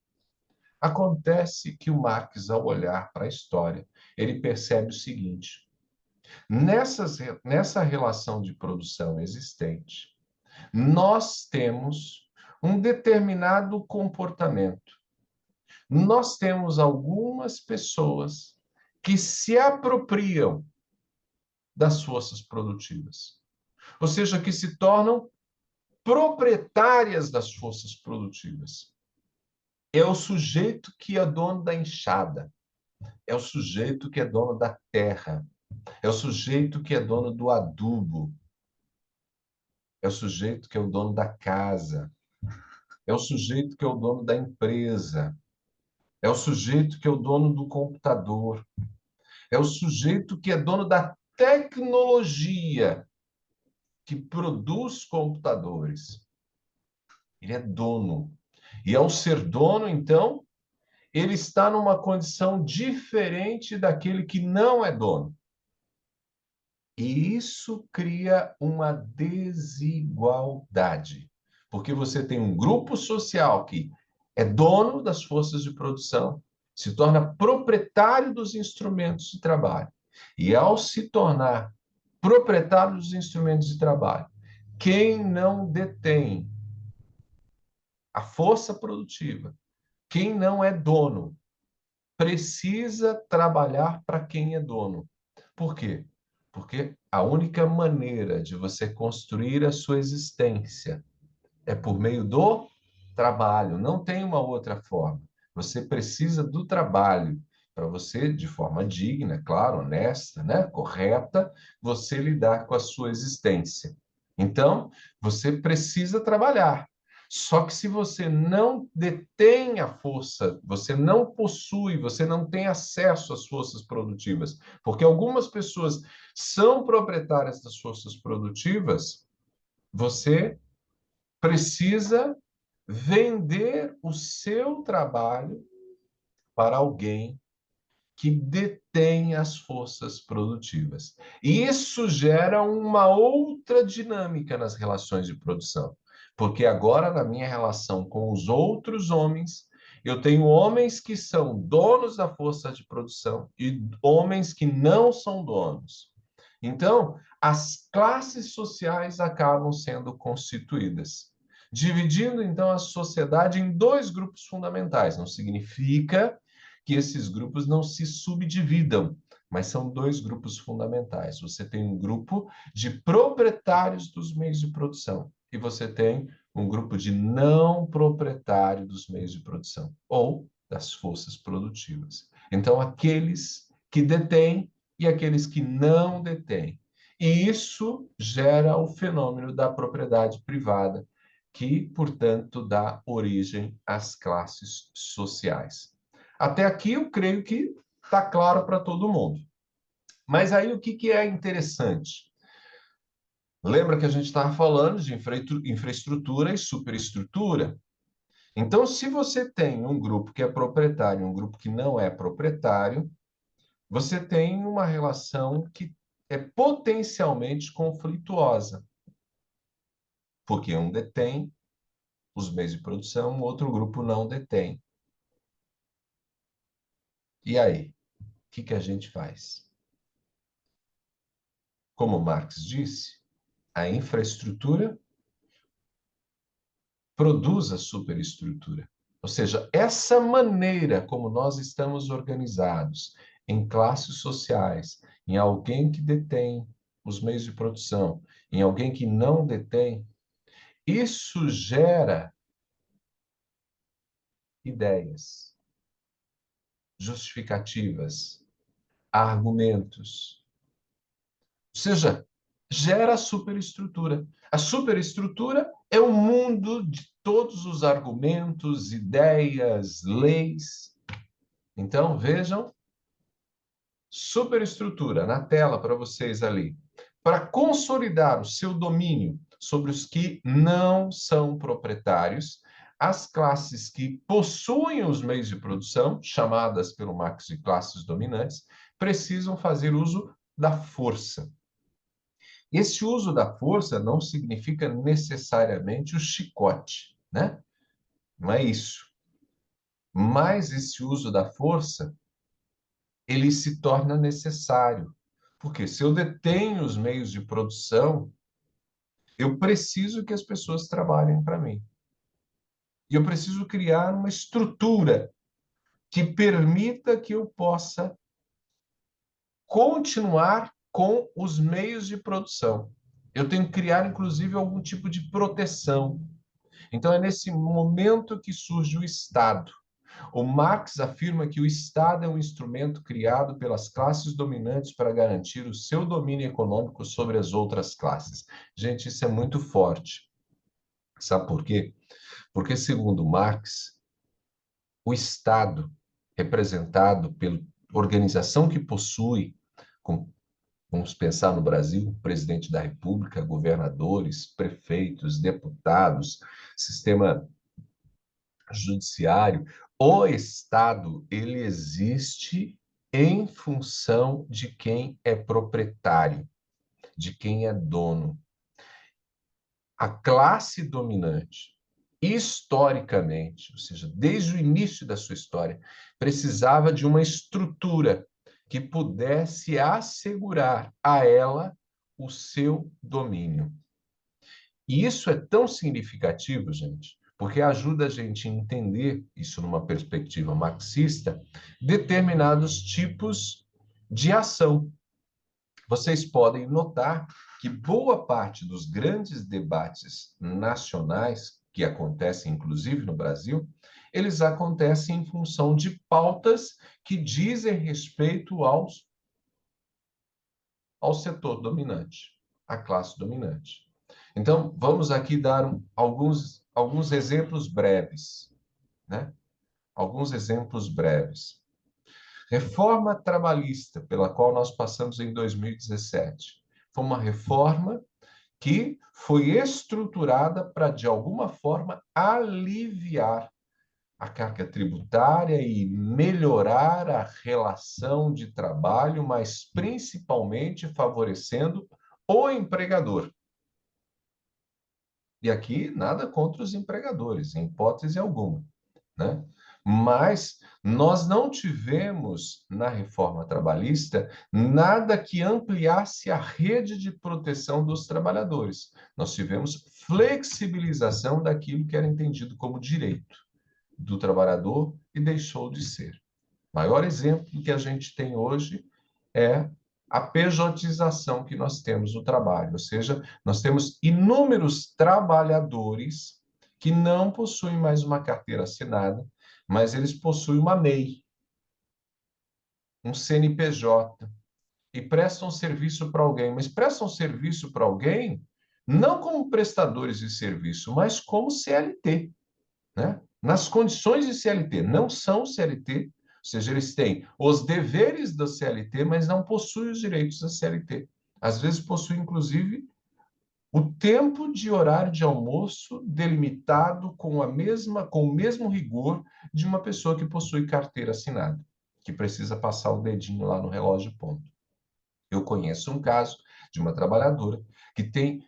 Acontece que o Marx, ao olhar para a história, ele percebe o seguinte: nessa relação de produção existente, nós temos um determinado comportamento. nós temos algumas pessoas que se apropriam das forças produtivas, ou seja, que se tornam proprietárias das forças produtivas. É o sujeito que é dono da enxada, é o sujeito que é dono da terra, é o sujeito que é dono do adubo, é o sujeito que é o dono da casa, é o sujeito que é o dono da empresa, é o sujeito que é o dono do computador, é o sujeito que é dono da tecnologia que produz computadores. Ele é dono. E ao ser dono, então, ele está numa condição diferente daquele que não é dono. E isso cria uma desigualdade, porque você tem um grupo social que é dono das forças de produção, se torna proprietário dos instrumentos de trabalho. E ao se tornar proprietário dos instrumentos de trabalho, quem não detém a força produtiva, quem não é dono, precisa trabalhar para quem é dono. Por quê? Porque a única maneira de você construir a sua existência é por meio do trabalho, não tem uma outra forma. Você precisa do trabalho para você, de forma digna, claro, honesta, né, correta, você lidar com a sua existência. Então, você precisa trabalhar. Só que se você não detém a força, você não possui, você não tem acesso às forças produtivas, porque algumas pessoas são proprietárias das forças produtivas, você precisa vender o seu trabalho para alguém que detém as forças produtivas. E isso gera uma outra dinâmica nas relações de produção, porque agora, na minha relação com os outros homens, eu tenho homens que são donos da força de produção e homens que não são donos. Então, as classes sociais acabam sendo constituídas, dividindo então a sociedade em dois grupos fundamentais. Não significa que esses grupos não se subdividam, mas são dois grupos fundamentais. Você tem um grupo de proprietários dos meios de produção e você tem um grupo de não proprietário dos meios de produção ou das forças produtivas. Então, aqueles que detêm e aqueles que não detêm. E isso gera o fenômeno da propriedade privada, que, portanto, dá origem às classes sociais. Até aqui eu creio que está claro para todo mundo. Mas aí o que é interessante? Lembra que a gente estava falando de infraestrutura e superestrutura? Então, se você tem um grupo que é proprietário e um grupo que não é proprietário, você tem uma relação que é potencialmente conflituosa, porque um detém os meios de produção, o outro grupo não detém. E aí, o que a gente faz? Como Marx disse, a infraestrutura produz a superestrutura. Ou seja, essa maneira como nós estamos organizados em classes sociais, em alguém que detém os meios de produção, em alguém que não detém, isso gera ideias, justificativas, argumentos. Ou seja, gera a superestrutura. A superestrutura é o mundo de todos os argumentos, ideias, leis. Então, vejam, superestrutura na tela para vocês ali. Para consolidar o seu domínio sobre os que não são proprietários, as classes que possuem os meios de produção, chamadas pelo Marx de classes dominantes, precisam fazer uso da força. Esse uso da força não significa necessariamente o chicote, né? Não é isso. Mas esse uso da força, ele se torna necessário. Porque se eu detenho os meios de produção, eu preciso que as pessoas trabalhem para mim. E eu preciso criar uma estrutura que permita que eu possa continuar com os meios de produção. Eu tenho que criar, inclusive, algum tipo de proteção. Então, é nesse momento que surge o Estado. O Marx afirma que o Estado é um instrumento criado pelas classes dominantes para garantir o seu domínio econômico sobre as outras classes. Gente, isso é muito forte. Sabe por quê? Porque, segundo Marx, o Estado, representado pela organização que possui, vamos pensar no Brasil, presidente da República, governadores, prefeitos, deputados, sistema judiciário, o Estado, ele existe em função de quem é proprietário, de quem é dono. A classe dominante, historicamente, ou seja, desde o início da sua história, precisava de uma estrutura que pudesse assegurar a ela o seu domínio. E isso é tão significativo, gente, porque ajuda a gente a entender, isso numa perspectiva marxista, determinados tipos de ação. Vocês podem notar que boa parte dos grandes debates nacionais, que acontecem inclusive no Brasil, eles acontecem em função de pautas que dizem respeito ao setor dominante, à classe dominante. Então, vamos aqui dar alguns exemplos breves, né? Alguns exemplos breves. Reforma trabalhista, pela qual nós passamos em 2017, foi uma reforma que foi estruturada para, de alguma forma, aliviar a carga tributária e melhorar a relação de trabalho, mas principalmente favorecendo o empregador. E aqui nada contra os empregadores, em hipótese alguma, né? Mas nós não tivemos na reforma trabalhista nada que ampliasse a rede de proteção dos trabalhadores. Nós tivemos flexibilização daquilo que era entendido como direito do trabalhador e deixou de ser. O maior exemplo que a gente tem hoje é a pejotização que nós temos no trabalho, ou seja, nós temos inúmeros trabalhadores que não possuem mais uma carteira assinada, mas eles possuem uma MEI, um CNPJ, e prestam serviço para alguém, mas prestam serviço para alguém não como prestadores de serviço, mas como CLT, né? Nas condições de CLT, não são CLT, ou seja, eles têm os deveres da CLT, mas não possuem os direitos da CLT. Às vezes possuem, inclusive, o tempo de horário de almoço delimitado com o mesmo rigor de uma pessoa que possui carteira assinada, que precisa passar o dedinho lá no relógio ponto. Eu conheço um caso de uma trabalhadora que tem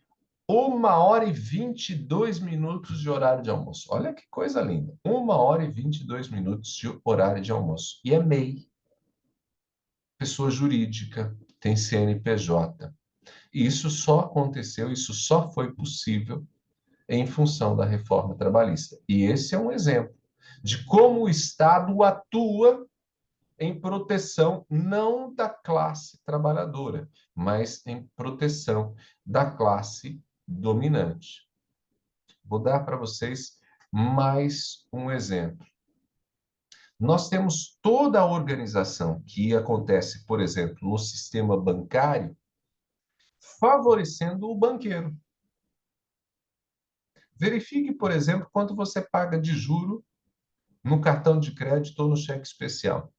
1 hora e 22 minutos de horário de almoço. Olha que coisa linda. 1 hora e 22 minutos de horário de almoço. E é MEI, pessoa jurídica, tem CNPJ. E isso só aconteceu, isso só foi possível em função da reforma trabalhista. E esse é um exemplo de como o Estado atua em proteção não da classe trabalhadora, mas em proteção da classe dominante. Vou dar para vocês mais um exemplo. Nós temos toda a organização que acontece, por exemplo, no sistema bancário, favorecendo o banqueiro. Verifique, por exemplo, quanto você paga de juro no cartão de crédito ou no cheque especial.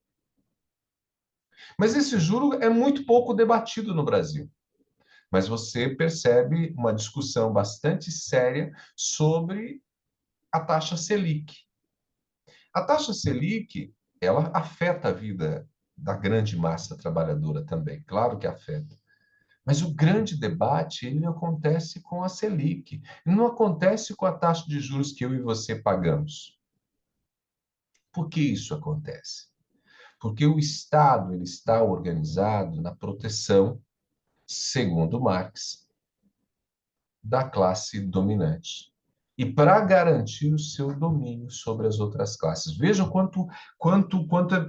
Mas esse juro é muito pouco debatido no Brasil. Mas você percebe uma discussão bastante séria sobre a taxa Selic. A taxa Selic, ela afeta a vida da grande massa trabalhadora também, claro que afeta. Mas o grande debate, ele acontece com a Selic, não acontece com a taxa de juros que eu e você pagamos. Por que isso acontece? Porque o Estado ele está organizado na proteção, segundo Marx, da classe dominante. e para garantir o seu domínio sobre as outras classes. Vejam quanto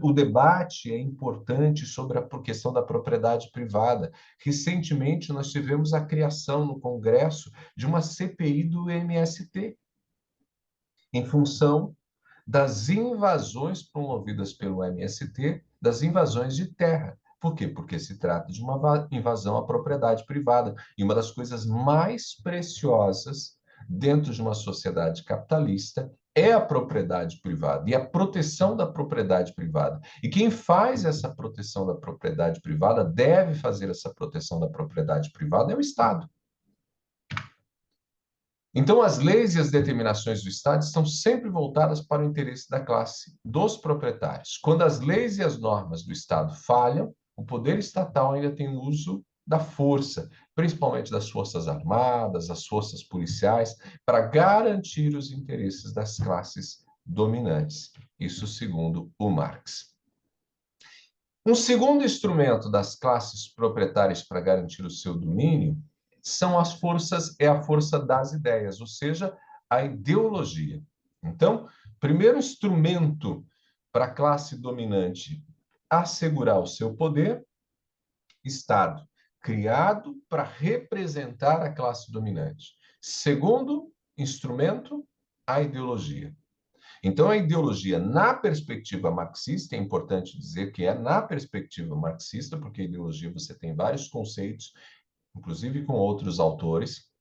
o debate é importante sobre a questão da propriedade privada. Recentemente, nós tivemos a criação no Congresso de uma CPI do MST, em função das invasões promovidas pelo MST, das invasões de terra. Por quê? Porque se trata de uma invasão à propriedade privada. E uma das coisas mais preciosas dentro de uma sociedade capitalista é a propriedade privada e a proteção da propriedade privada. E quem faz essa proteção da propriedade privada, deve fazer essa proteção da propriedade privada, é o Estado. Então, as leis e as determinações do Estado estão sempre voltadas para o interesse da classe dos proprietários. Quando as leis e as normas do Estado falham, o poder estatal ainda tem o uso da força, principalmente das forças armadas, das forças policiais, para garantir os interesses das classes dominantes. Isso segundo o Marx. Um segundo instrumento das classes proprietárias para garantir o seu domínio é a força das ideias, ou seja, a ideologia. Então, primeiro instrumento para a classe dominante assegurar o seu poder, Estado, criado para representar a classe dominante. Segundo instrumento, a ideologia. Então, a ideologia, na perspectiva marxista, é importante dizer que é na perspectiva marxista, porque a ideologia você tem vários conceitos, inclusive com outros autores,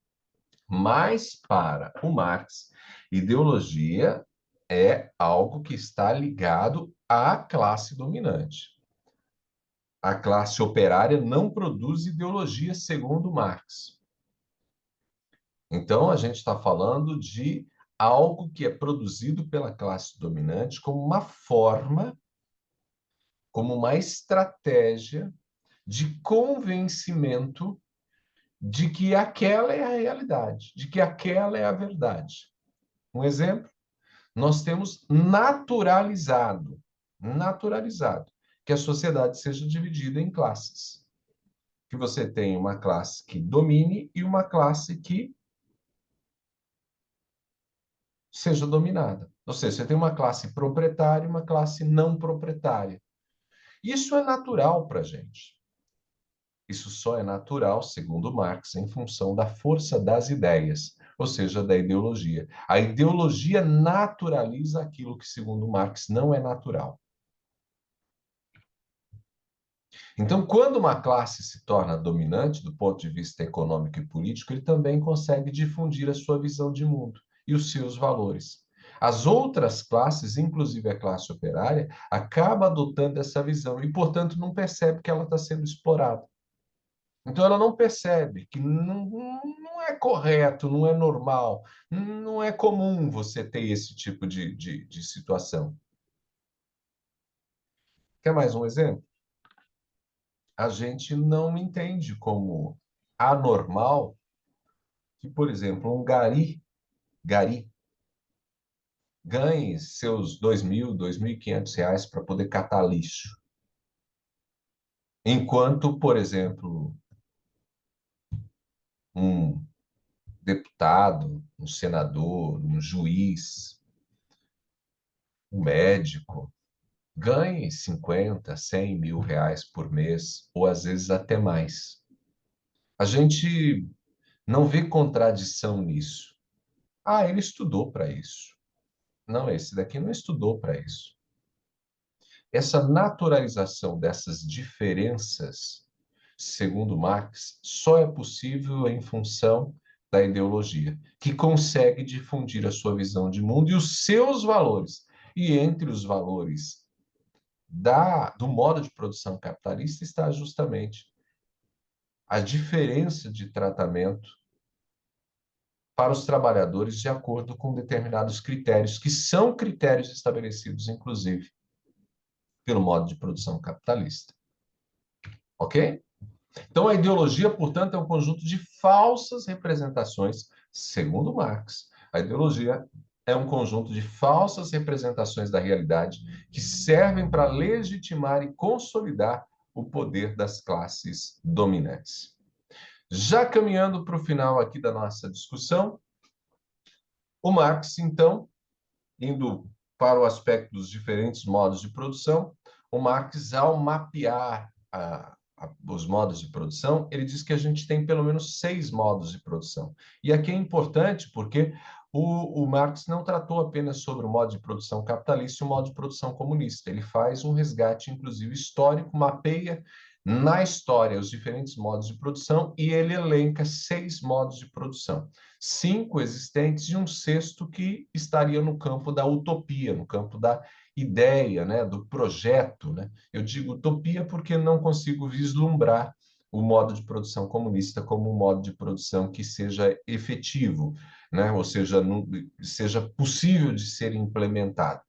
mas para o Marx, ideologia é algo que está ligado à classe dominante. A classe operária não produz ideologia, segundo Marx. Então, a gente está falando de algo que é produzido pela classe dominante como uma forma, como uma estratégia de convencimento de que aquela é a realidade, de que aquela é a verdade. Um exemplo, nós temos naturalizado, que a sociedade seja dividida em classes. Que você tenha uma classe que domine e uma classe que seja dominada. Ou seja, você tem uma classe proprietária e uma classe não proprietária. Isso é natural para a gente. Isso só é natural, segundo Marx, em função da força das ideias, ou seja, da ideologia. A ideologia naturaliza aquilo que, segundo Marx, não é natural. Então, quando uma classe se torna dominante do ponto de vista econômico e político, ele também consegue difundir a sua visão de mundo e os seus valores. As outras classes, inclusive a classe operária, acaba adotando essa visão e, portanto, não percebe que ela está sendo explorada. Então, ela não percebe que não é correto, não é normal, não é comum você ter esse tipo de situação. Quer mais um exemplo? A gente não entende como anormal que, por exemplo, um gari ganhe seus R$ 2.000, R$ 2.500 para poder catar lixo. Enquanto, por exemplo, um deputado, um senador, um juiz, um médico, ganhe 50, 100 mil reais por mês, ou às vezes até mais. A gente não vê contradição nisso. Ah, ele estudou para isso. Não, esse daqui não estudou para isso. Essa naturalização dessas diferenças, segundo Marx, só é possível em função da ideologia, que consegue difundir a sua visão de mundo e os seus valores. E entre os valores do modo de produção capitalista está justamente a diferença de tratamento para os trabalhadores de acordo com determinados critérios, que são critérios estabelecidos, inclusive, pelo modo de produção capitalista. Ok? Então, a ideologia, portanto, é um conjunto de falsas representações, segundo Marx. A ideologia é um conjunto de falsas representações da realidade que servem para legitimar e consolidar o poder das classes dominantes. Já caminhando para o final aqui da nossa discussão, O Marx, então, indo para o aspecto dos diferentes modos de produção, o Marx, ao mapear os modos de produção, ele diz que a gente tem pelo menos 6 modos de produção. E aqui é importante porque o Marx não tratou apenas sobre o modo de produção capitalista e o modo de produção comunista. Ele faz um resgate, inclusive, histórico, mapeia na história os diferentes modos de produção e ele elenca 6 modos de produção. 5 existentes e um sexto que estaria no campo da utopia, no campo da ideia, né, do projeto, né? Eu digo utopia porque não consigo vislumbrar o modo de produção comunista como um modo de produção que seja efetivo, né? Ou seja, seja possível de ser implementado.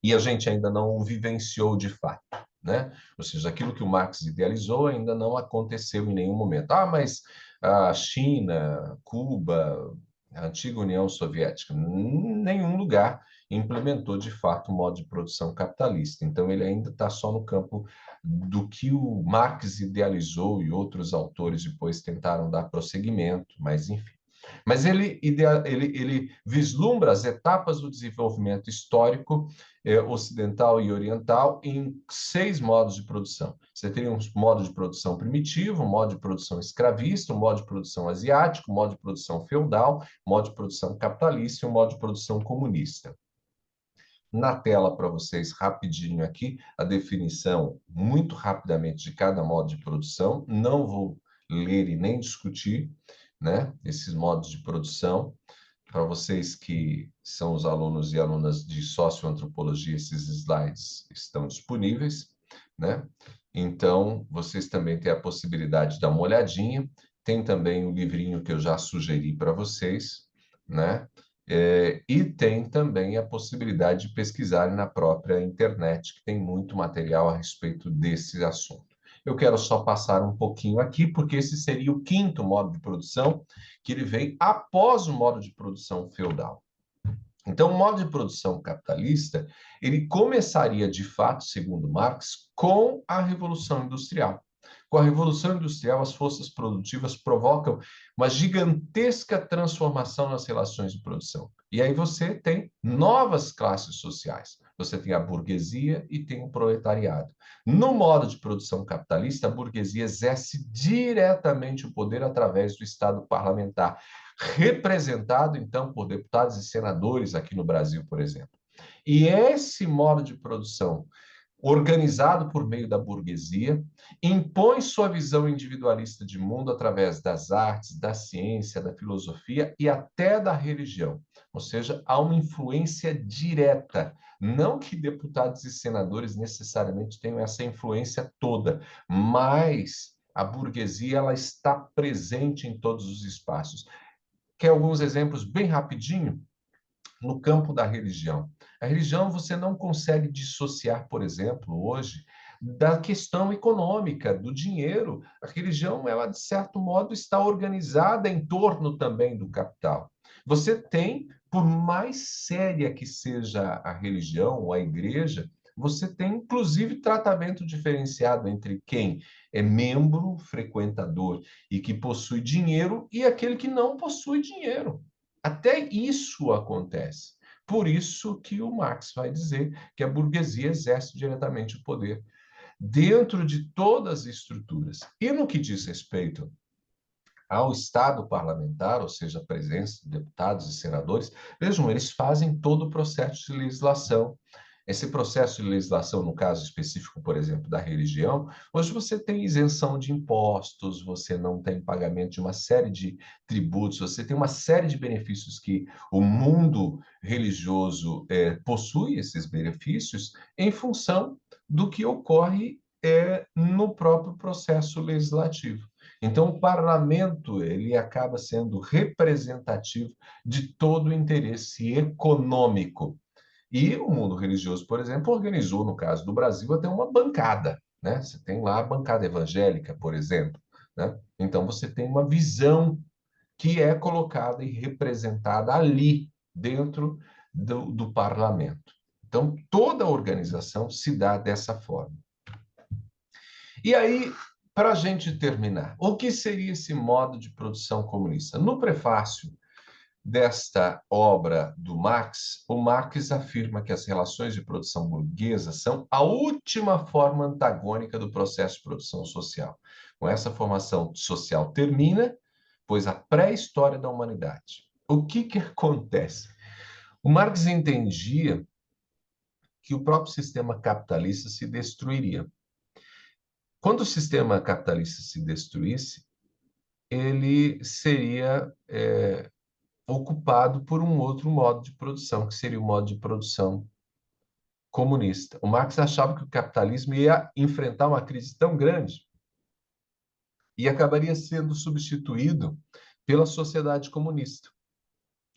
E a gente ainda não o vivenciou de fato, né? Ou seja, aquilo que o Marx idealizou ainda não aconteceu em nenhum momento. Ah, mas a China, Cuba, a antiga União Soviética, nenhum lugar implementou de fato o modo de produção capitalista. Então, ele ainda está só no campo do que o Marx idealizou e outros autores depois tentaram dar prosseguimento, mas enfim. Mas ele vislumbra as etapas do desenvolvimento histórico ocidental e oriental em 6 modos de produção. Você teria um modo de produção primitivo, um modo de produção escravista, um modo de produção asiático, um modo de produção feudal, um modo de produção capitalista e um modo de produção comunista. Na tela para vocês, rapidinho aqui, a definição, muito rapidamente, de cada modo de produção. Não vou ler e nem discutir, né, esses modos de produção. Para vocês que são os alunos e alunas de socioantropologia, esses slides estão disponíveis, né? Então, vocês também têm a possibilidade de dar uma olhadinha. Tem também o livrinho que eu já sugeri para vocês, né? E tem também a possibilidade de pesquisar na própria internet, que tem muito material a respeito desse assunto. Eu quero só passar um pouquinho aqui, porque esse seria o 5º modo de produção, que ele vem após o modo de produção feudal. Então, o modo de produção capitalista, ele começaria, de fato, segundo Marx, com a Revolução Industrial. Com a Revolução Industrial, as forças produtivas provocam uma gigantesca transformação nas relações de produção. E aí você tem novas classes sociais. Você tem a burguesia e tem o proletariado. No modo de produção capitalista, a burguesia exerce diretamente o poder através do Estado parlamentar, representado, então, por deputados e senadores aqui no Brasil, por exemplo. E esse modo de produção, organizado por meio da burguesia, impõe sua visão individualista de mundo através das artes, da ciência, da filosofia e até da religião. Ou seja, há uma influência direta. Não que deputados e senadores necessariamente tenham essa influência toda, mas a burguesia ela está presente em todos os espaços. Quer alguns exemplos bem rapidinho? No campo da religião. A religião você não consegue dissociar, por exemplo, hoje, da questão econômica, do dinheiro. A religião, ela, de certo modo, está organizada em torno também do capital. Você tem, por mais séria que seja a religião ou a igreja, você tem, inclusive, tratamento diferenciado entre quem é membro, frequentador e que possui dinheiro e aquele que não possui dinheiro. Até isso acontece. Por isso que o Marx vai dizer que a burguesia exerce diretamente o poder dentro de todas as estruturas. E no que diz respeito ao Estado parlamentar, ou seja, a presença de deputados e senadores, vejam, eles fazem todo o processo de legislação. Esse processo de legislação, no caso específico, por exemplo, da religião, hoje você tem isenção de impostos, você não tem pagamento de uma série de tributos, você tem uma série de benefícios que o mundo religioso possui, esses benefícios, em função do que ocorre no próprio processo legislativo. Então, o parlamento ele acaba sendo representativo de todo o interesse econômico. E o mundo religioso, por exemplo, organizou, no caso do Brasil, até uma bancada, né? Você tem lá a bancada evangélica, por exemplo, né? Então, você tem uma visão que é colocada e representada ali, dentro do parlamento. Então, toda a organização se dá dessa forma. E aí, para a gente terminar, o que seria esse modo de produção comunista? No prefácio desta obra do Marx, o Marx afirma que as relações de produção burguesa são a última forma antagônica do processo de produção social. Com essa formação social termina, pois a pré-história da humanidade. O que acontece? O Marx entendia que o próprio sistema capitalista se destruiria. Quando o sistema capitalista se destruísse, ele seria ocupado por um outro modo de produção, que seria o modo de produção comunista. O Marx achava que o capitalismo ia enfrentar uma crise tão grande e acabaria sendo substituído pela sociedade comunista.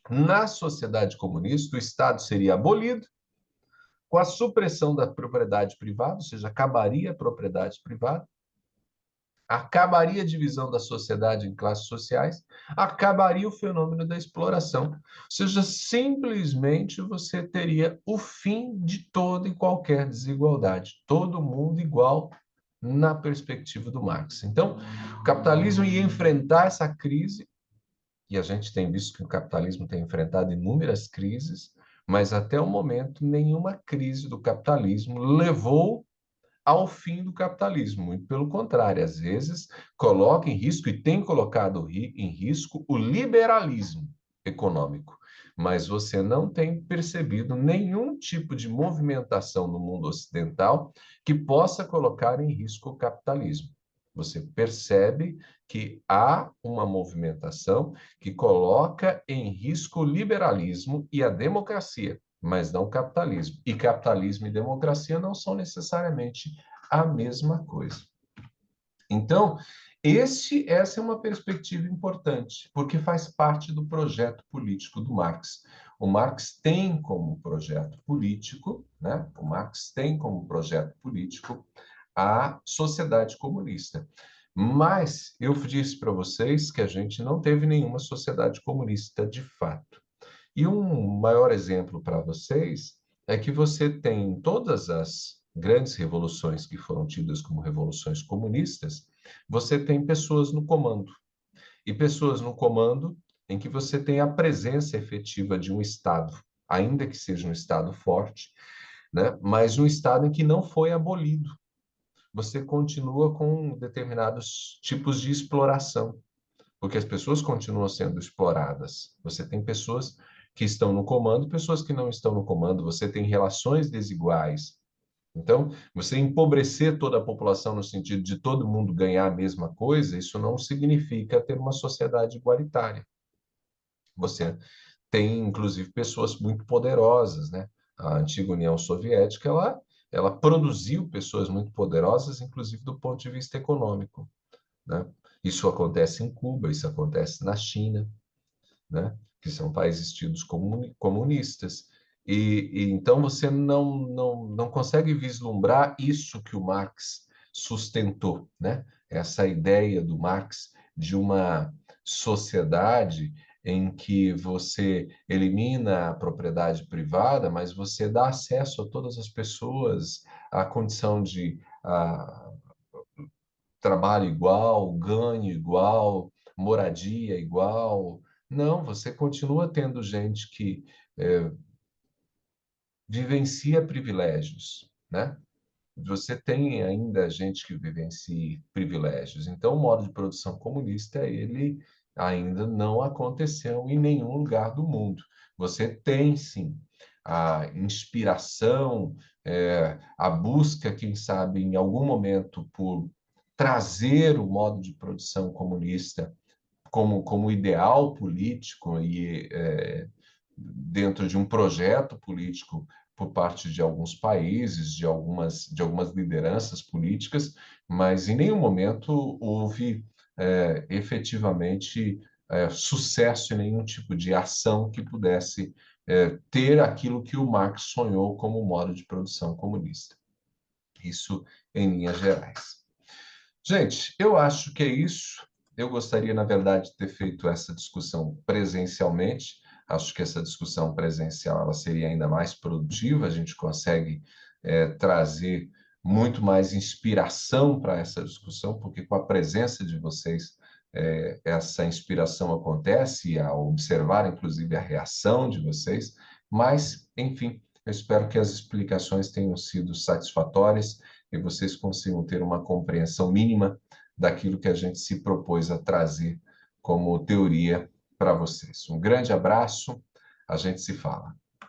Na sociedade comunista, o Estado seria abolido, com a supressão da propriedade privada, ou seja, acabaria a propriedade privada, acabaria a divisão da sociedade em classes sociais, acabaria o fenômeno da exploração. Ou seja, simplesmente você teria o fim de toda e qualquer desigualdade. Todo mundo igual na perspectiva do Marx. Então, o capitalismo ia enfrentar essa crise, e a gente tem visto que o capitalismo tem enfrentado inúmeras crises, mas até o momento nenhuma crise do capitalismo levou ao fim do capitalismo. Muito pelo contrário, às vezes coloca em risco e tem colocado em risco o liberalismo econômico. Mas você não tem percebido nenhum tipo de movimentação no mundo ocidental que possa colocar em risco o capitalismo. Você percebe que há uma movimentação que coloca em risco o liberalismo e a democracia, mas não o capitalismo. E capitalismo e democracia não são necessariamente a mesma coisa. Então, essa é uma perspectiva importante, porque faz parte do projeto político do Marx. O Marx tem como projeto político, né? O Marx tem como projeto político a sociedade comunista. Mas eu disse para vocês que a gente não teve nenhuma sociedade comunista de fato. E um maior exemplo para vocês é que você tem todas as grandes revoluções que foram tidas como revoluções comunistas, você tem pessoas no comando. E pessoas no comando em que você tem a presença efetiva de um Estado, ainda que seja um Estado forte, né? Mas um Estado em que não foi abolido. Você continua com determinados tipos de exploração, porque as pessoas continuam sendo exploradas. Você tem pessoas que estão no comando, pessoas que não estão no comando, você tem relações desiguais. Então, você empobrecer toda a população no sentido de todo mundo ganhar a mesma coisa, isso não significa ter uma sociedade igualitária. Você tem, inclusive, pessoas muito poderosas, né? A antiga União Soviética, ela produziu pessoas muito poderosas, inclusive do ponto de vista econômico, né? Isso acontece em Cuba, isso acontece na China, né? Que são países tidos comunistas. E então você não consegue vislumbrar isso que o Marx sustentou, né? Essa ideia do Marx de uma sociedade em que você elimina a propriedade privada, mas você dá acesso a todas as pessoas à condição de trabalho igual, ganho igual, moradia igual. Não, você continua tendo gente que vivencia privilégios, né? Você tem ainda gente que vivencia privilégios. Então, o modo de produção comunista, ele ainda não aconteceu em nenhum lugar do mundo. Você tem, sim, a inspiração, a busca, quem sabe, em algum momento, por trazer o modo de produção comunista como ideal político e dentro de um projeto político por parte de alguns países, de algumas lideranças políticas, mas em nenhum momento houve efetivamente sucesso em nenhum tipo de ação que pudesse ter aquilo que o Marx sonhou como modo de produção comunista. Isso em linhas gerais. Gente, eu acho que é isso. Eu gostaria, na verdade, de ter feito essa discussão presencialmente. Acho que essa discussão presencial ela seria ainda mais produtiva. A gente consegue trazer muito mais inspiração para essa discussão, porque com a presença de vocês essa inspiração acontece, ao observar, inclusive, a reação de vocês, mas, enfim, eu espero que as explicações tenham sido satisfatórias e vocês consigam ter uma compreensão mínima daquilo que a gente se propôs a trazer como teoria para vocês. Um grande abraço, a gente se fala.